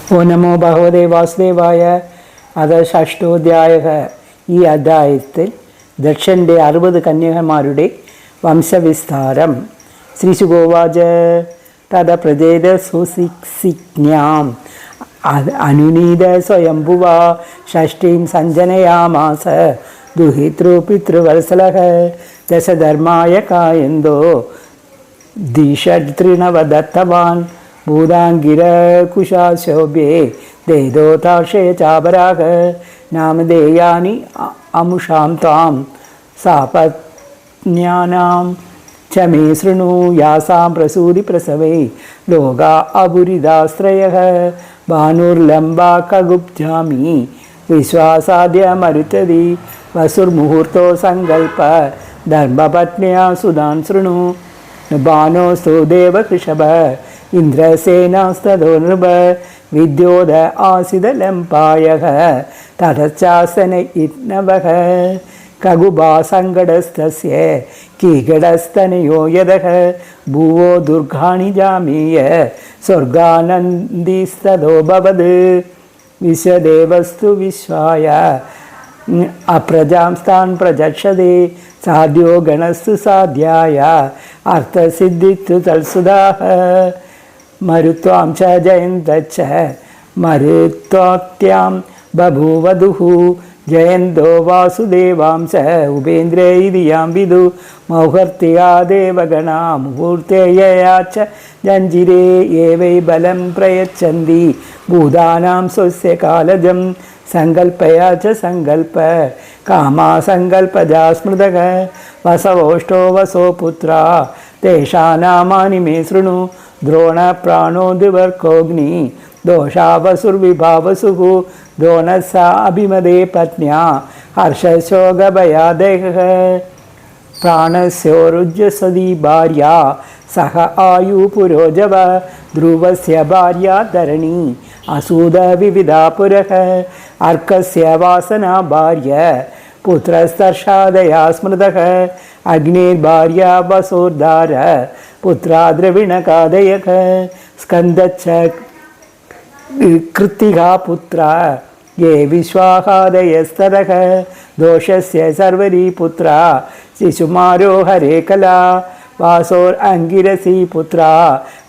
ഓ നമോ ഭഗവതേ വാസുദേവായ. അത് ഷഷ്ടോധ്യായ. ഈ അധ്യായത്തിൽ ദക്ഷൻ്റെ 60 കന്യകമാരുടെ വംശവിസ്താരം. ശ്രീശുഗോവാച തഥ പ്രജേത സുസിജ്ഞാം അനുനീത സ്വയംഭുവ ഷഷ്ടീം സഞ്ജനയാമാസ ദുഹിതൃ പിതൃവത്സലഃ ദശധർമായ കായന്തോ ദിഷതൃണവദത്തവാൻ ഭൂതാംഗിരകുശാശോഭ്യേ ദേദോതാക്ഷേ ചാപരാഗ നാമധേയാനി അമുഷാം താം സാപജ്ഞാനാം ച മേ ശൃണു യാസാം പ്രസൂതി പ്രസവേ ലോകാ അപുരിതാശ്രയഃ ഭാനുർലംബാ കഗുപ്ജാമി വിശ്വാസാദ്യമരുത്തതി വസുർമുഹൂർത്തോ സങ്കൽപ്പ ധർമ്മപത്ന്യാ സുതാൻ ശൃണു ബാനോസ്തു ദേവകൃഷഭ ഇന്ദ്രസേനാസ്തോ നൃപ വിദ്യോത ആസിതലംപായഃ തതച്ചാസന ഇഗ്നവഃ കകുഭാസങ്കടസ്തസ്യ കീകടസ്തനയോ യദഃ ഭൂവോ ദുർഗാണി ജാമീയ സ്വർഗാനന്ദിസ്തോ ഭവത് വിശ്വദേവസ്തു വിശ്വായ അപ്രജാംസ്താൻ പ്രജക്ഷതേ സാധ്യോ ഗണസ്തു സാധ്യായ അർത്ഥസിദ്ധിത്തു തത്സുധാഃ മരുത്വാം ച ജയന്തശ്ച മരുത്വാത്യാം ബഭൂവധുഃ ജയന്തോ വാസുദേവാം ച ഉപേന്ദ്രേ ഇതി യാം വിദു മൗഹർത്തിയാ ദേവഗണാ മുഹൂർത്തേയയാ ച ജഞ്ജിരേ ഏവൈ ബലം പ്രയച്ഛന്തി ഭൂതാനാം സ്വസ്യ കാലജം സങ്കൽപ്പയാ ച സങ്കൽപ്പ കാമാ സങ്കൽപ്പജാ സ്മൃതഃ വസവോഷ്ടോ വസോ പുത്രാ തേഷാ നാമാനി മേ ശൃണു ദ്രോണ പ്രാണോ ദിവർക്കോഗ്നി ദോഷാ വസുർവിഭാവസുഃ ദ്രോണസ്സ അഭിമതേ പത്ന്യാ ഹർഷശോകഭയാദേഹഃ പ്രാണസ്യോരുജ്ജസതി ഭാര്യ സഹ ആയു പുരോജവ ധ്രുവസ്യ ഭാര്യ ധരണി അസൂത വിവിധാ പുരഃ അർക്കസ്യ വാസന ഭാര്യ പുത്രസ്തർഷാദയാ സ്മൃതഃ അഗ്നിർഭാര്യ വസോർധാര പുത്രാ ദ്രവിണകാദയഃ സ്കന്ദച്ഛ കൃത്തികാ പുത്ര യേ വിശ്വാഹാദയസ്തരഃ ദോഷസ്യ സർവരീ പുത്ര ശിശുമാരോഹരേ കലാ വാസോർ അങ്കിരസി പുത്ര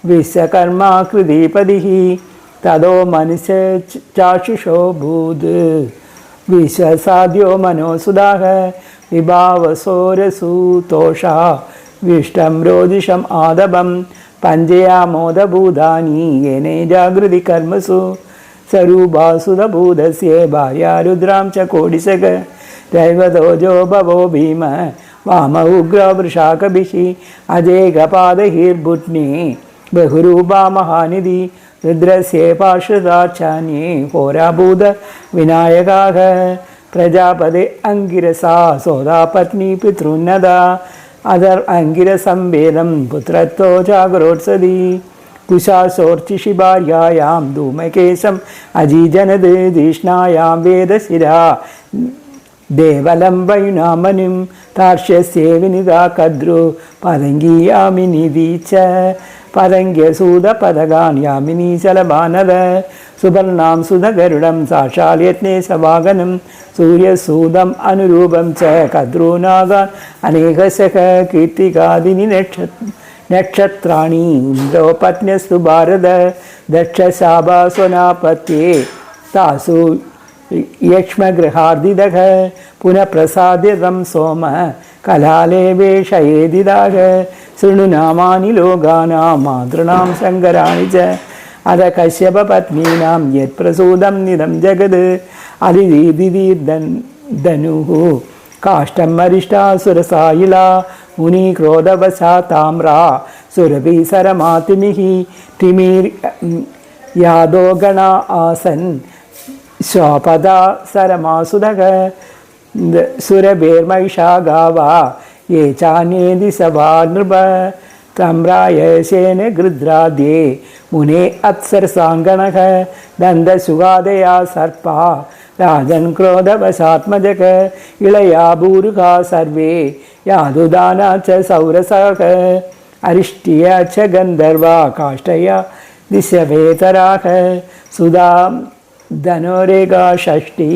വിശ്വകർമാ കൃതിപതിഃ തദോ മനുഷ്യ ചാശുഷോ ഭൂത് വിശ്വസാദ്യോ മനോസുധാഃ വിഭാവസോരസൂതോഷാ വിഷ്ടം രോജിഷം ആദപം പഞ്ചയാമോദഭൂതാനി യേനേ ജാഗൃതി കർമ്മസു സ്വരൂപാസുതഭൂതസ്യ ഭാര്യ രുദ്രാം ച കോടിശക ദൈവതോജോ ഭവോ ഭീമ വാമ ഉഗ്ര വൃഷാകഭിഃ അജേകപാദഹിർഭുട്നി ബഹുരൂപാ മഹാനിധി രുദ്രസ്യ പാർഷദാച്ഛാന്യേ ഹോരാഭൂത വിനായകാഃ പ്രജാപതി അങ്കിരസാ സോദാ പത്നി പിതൃന്നദാ അദർ അങ്കിരസം വേദം പുത്രത്വോ ജാഗരോത്സതി കുശാസോർച്ചിഷി ഭാര്യായാം ധൂമകേശം അജീജനത് ധീഷ്ണായാം വേദശിരാ ദേവലം വയുനാമനിം താർഷ്യസ്യേ വിനിതാ കദ്രു പതംഗീയാമിനി ച പതംഗ്യസൂത പദഗാൻ യാമിനി ചലഭാനദ സുപർണാം സുധഗരുഡം സാക്ഷാൽ യജ്ഞേശവാഹനം സൂര്യസൂതം അനുരൂപം ച കദ്രൂനാഗാൻ അനേകശഃ കീർത്തികാദിനി നക്ഷത്രാണി ഇന്ദ്രോ പത്ന്യസ്തു ഭാരത ദക്ഷശാഭാസ്വനാപത്യേ താസു യക്ഷ്മഗൃഹാർദിതഃ പുനഃ പ്രസാദ്യതം സോമ കലാലേ വേഷയേദിതാഃ ശൃണു നാമാനി ലോകാനാം മാതॄണാം ശങ്കരാണി ച അത കശ്യപപത്നീനാം യത് പ്രസൂതം നിദം ജഗത് അതിദീർധനുഃ കാഷ്ടം അരിഷ്ടാസുരസായിലാ മുനി ക്രോധവശാ താമ്രാ സുരഭി സരമാതിമിഃ തിമിർ യാദോ ഗണ ആസൻ ശ്വാപദാ സരമാസുതഃ സുരഭേർമഹിഷാ ഗാവാ യേ ചാന്യേതി സഭാ നൃപ തമ്രായശേന ഗൃധ്രാദ്യേ മുനേ അത്സരസാംഗണഃ ദന്തസുഗാദയാ സർപ്പാ രാജൻ ക്രോധവശാത്മജക ഇളയാ ഭൂരുകാ സർവേ യാതുദാനാ ച സൗരസഃ അരിഷ്ട്യ ച ഗന്ധർവാ കാഷ്ടയ दिशवेतराः सुधा धनोरेगा षष्ठी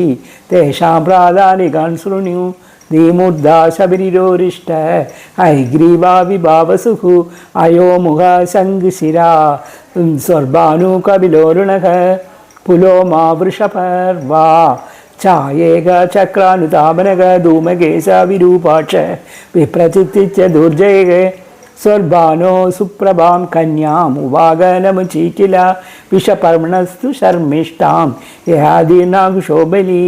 तेषां प्रादानिकान् शृणु धीमुद्धा शबरिरोरिष्ट हैग्रीवा विभावसुः अयोमुख शङ्गिशिरा स्वर्भानुकविलोरुणः पुलोमा वृषपर्वा छायेग चक्रानुतापनग धूमकेश विरूपाक्ष विप्रचित्तिच दुर्जयग स्वर्भानो सुप्रभां कन्याम् उवागनमुचि किल विषपर्मणस्तु शर्मिष्ठां यहादीर्णाकुशो बली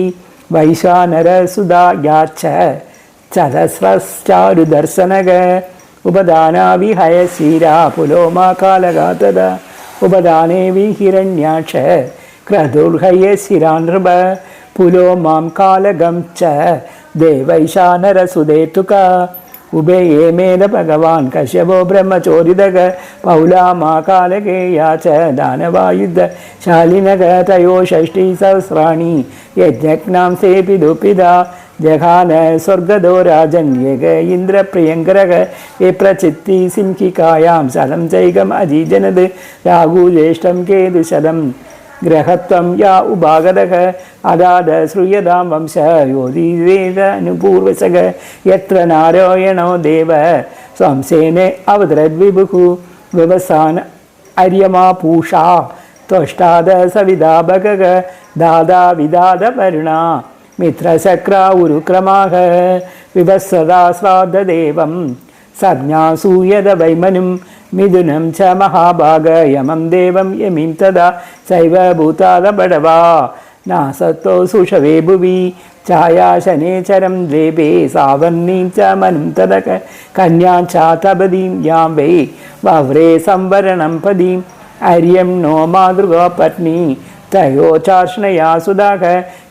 वैशानरसुधा याच्छ चतस्रश्चारुदर्शनग उपदाना विहय शिरा पुलोमा कालगातदा उपदाने विहिरण्याक्ष क्रतुर्हय शिरा नृप पुलोमां कालगं च देवैशानरसुदेतुका उभये मेद भगवान् कश्यपो ब्रह्मचोरिदग पौलामा कालकेया च दानवायुद्ध शालिनग तयो षष्टिसहस्राणि यज्ञज्ञां सेपिदुपिदा जघान स्वर्गदो राजन्यग इन्द्रप्रियङ्करग विप्रचित्ति सिंहिकायां शलं चैकम् अजीजनद् राघुज्येष्ठं केतुशलं ग्रहत्वं या उभागदः अदाद श्रूयतां वंश योधिवेदनुपूर्वसग यत्र नारायणो देव स्वंसेने अवतरद्विभुः व्यवसान अर्यमा पूषा त्वष्टाद सविदा भगग दादा विदाद वरुणा मित्रशक्रा उरुक्रमाः विभत्सदा श्राद्धदेवं सज्ञासूयद वैमनुं मिथुनं च महाभागयमं देवं यमीं तदा सैव भूताद बडवा नासत्तो सुषवे भुवि छाया शनेचरं द्वेपे सावर्णीं च मनुं तदक कन्यां च तपदीं यां वै वव्रे संवरणं पदीम् अर्यं नो मातृगा पत्नी तयो चार्ष्णया सुधाः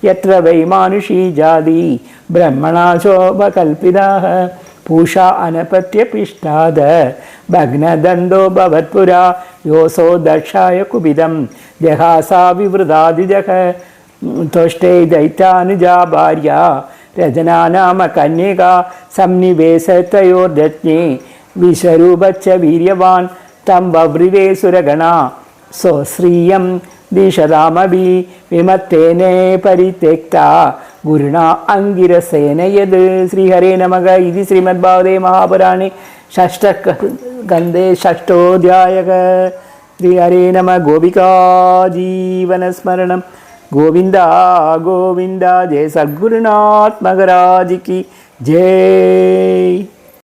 यत्र वै मानुषी जाति ब्रह्मणा शोभकल्पिताः पूषा अनपत्यपिष्टाद भग्नदन्दो भवत्पुरा योऽसो दक्षाय कुपितं जहासा विवृतादिजः त्वष्टे दैत्यानुजा भार्या रजना नाम कन्यका संनिवेशतयोर्दज्ञे विश्वरूपच्च वीर्यवान् तं वव्रिवे सुरगणा स्वश्रियं दिशतामभि विमत्तेने परित्यक्ता गुरुणा अंगिरसेन यद् श्रीहरे नमः इति श्रीमद्भागवते महापुराणे षष्ठस्कन्धे षष्ठोऽध्यायः श्रीहरे नमः गोपिका जीवनस्मरणं गोविन्द गोविन्द जय सद्गुरुनाथ महाराज की जय।